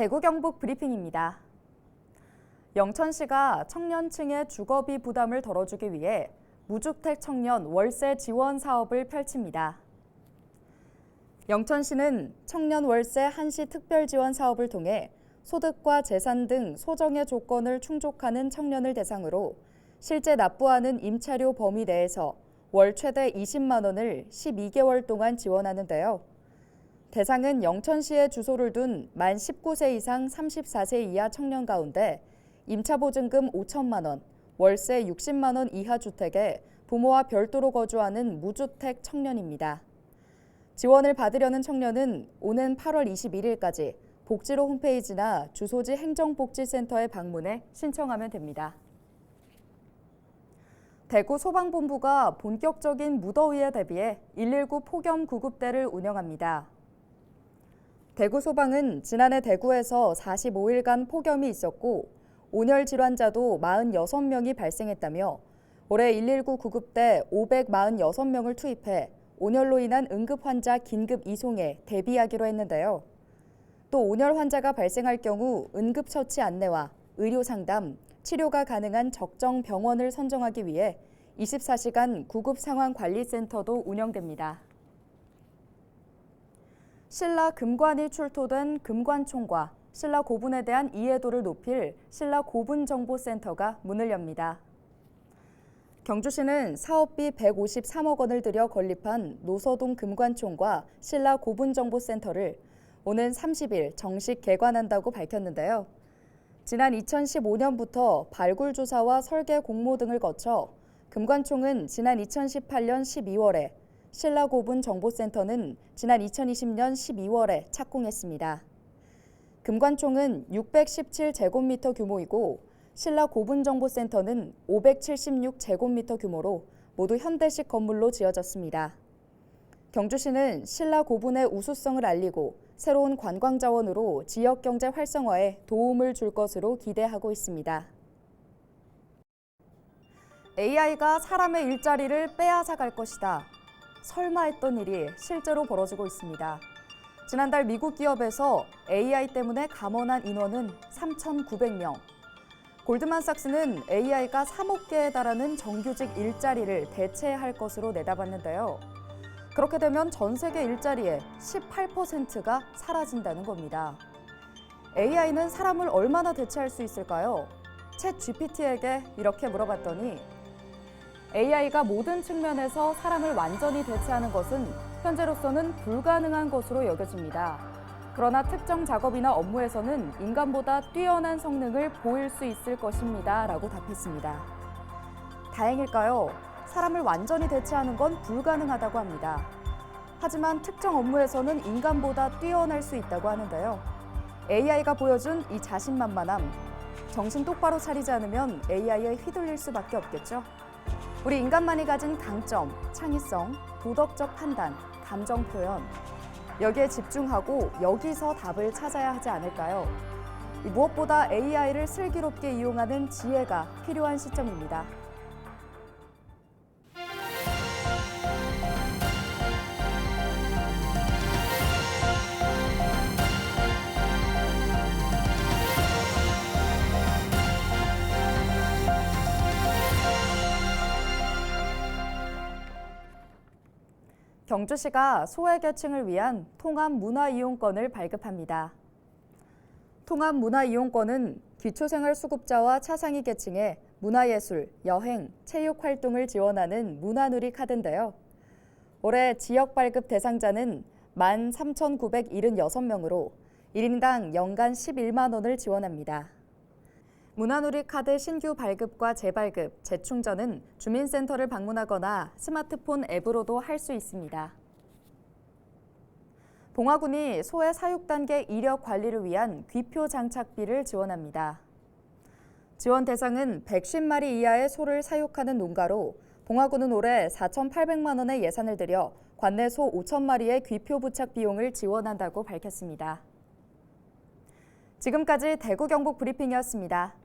대구 경북 브리핑입니다. 영천시가 청년층의 주거비 부담을 덜어주기 위해 무주택 청년 월세 지원 사업을 펼칩니다. 영천시는 청년 월세 한시 특별 지원 사업을 통해 소득과 재산 등 소정의 조건을 충족하는 청년을 대상으로 실제 납부하는 임차료 범위 내에서 월 최대 20만 원을 12개월 동안 지원하는데요. 대상은 영천시에 주소를 둔 만 19세 이상 34세 이하 청년 가운데 임차보증금 5천만 원, 월세 60만 원 이하 주택에 부모와 별도로 거주하는 무주택 청년입니다. 지원을 받으려는 청년은 오는 8월 21일까지 복지로 홈페이지나 주소지 행정복지센터에 방문해 신청하면 됩니다. 대구 소방본부가 본격적인 무더위에 대비해 119 폭염 구급대를 운영합니다. 대구 소방은 지난해 대구에서 45일간 폭염이 있었고 온열 질환자도 46명이 발생했다며 올해 119 구급대 546명을 투입해 온열로 인한 응급 환자 긴급 이송에 대비하기로 했는데요. 또 온열 환자가 발생할 경우 응급처치 안내와 의료 상담, 치료가 가능한 적정 병원을 선정하기 위해 24시간 구급상황관리센터도 운영됩니다. 신라 금관이 출토된 금관총과 신라 고분에 대한 이해도를 높일 신라 고분정보센터가 문을 엽니다. 경주시는 사업비 153억 원을 들여 건립한 노서동 금관총과 신라 고분정보센터를 오는 30일 정식 개관한다고 밝혔는데요. 지난 2015년부터 발굴 조사와 설계 공모 등을 거쳐 금관총은 지난 2018년 12월에 신라 고분 정보센터는 지난 2020년 12월에 착공했습니다. 금관총은 617제곱미터 규모이고 신라 고분 정보센터는 576제곱미터 규모로 모두 현대식 건물로 지어졌습니다. 경주시는 신라 고분의 우수성을 알리고 새로운 관광 자원으로 지역 경제 활성화에 도움을 줄 것으로 기대하고 있습니다. AI가 사람의 일자리를 빼앗아갈 것이다. 설마 했던 일이 실제로 벌어지고 있습니다. 지난달 미국 기업에서 AI 때문에 감원한 인원은 3,900명. 골드만삭스는 AI가 3억 개에 달하는 정규직 일자리를 대체할 것으로 내다봤는데요. 그렇게 되면 전 세계 일자리의 18%가 사라진다는 겁니다. AI는 사람을 얼마나 대체할 수 있을까요? 챗 GPT에게 이렇게 물어봤더니 AI가 모든 측면에서 사람을 완전히 대체하는 것은 현재로서는 불가능한 것으로 여겨집니다. 그러나 특정 작업이나 업무에서는 인간보다 뛰어난 성능을 보일 수 있을 것입니다. 라고 답했습니다. 다행일까요? 사람을 완전히 대체하는 건 불가능하다고 합니다. 하지만 특정 업무에서는 인간보다 뛰어날 수 있다고 하는데요. AI가 보여준 이 자신만만함, 정신 똑바로 차리지 않으면 AI에 휘둘릴 수밖에 없겠죠. 우리 인간만이 가진 강점, 창의성, 도덕적 판단, 감정 표현, 여기에 집중하고 여기서 답을 찾아야 하지 않을까요? 무엇보다 AI를 슬기롭게 이용하는 지혜가 필요한 시점입니다. 경주시가 소외계층을 위한 통합문화이용권을 발급합니다. 통합문화이용권은 기초생활수급자와 차상위 계층의 문화예술, 여행, 체육 활동을 지원하는 문화누리 카드인데요. 올해 지역 발급 대상자는 13,976명으로 1인당 연간 11만 원을 지원합니다. 문화누리 카드 신규 발급과 재발급, 재충전은 주민센터를 방문하거나 스마트폰 앱으로도 할 수 있습니다. 봉화군이 소의 사육 단계 이력 관리를 위한 귀표 장착비를 지원합니다. 지원 대상은 110마리 이하의 소를 사육하는 농가로 봉화군은 올해 4,800만 원의 예산을 들여 관내 소 5,000마리의 귀표 부착 비용을 지원한다고 밝혔습니다. 지금까지 대구 경북 브리핑이었습니다.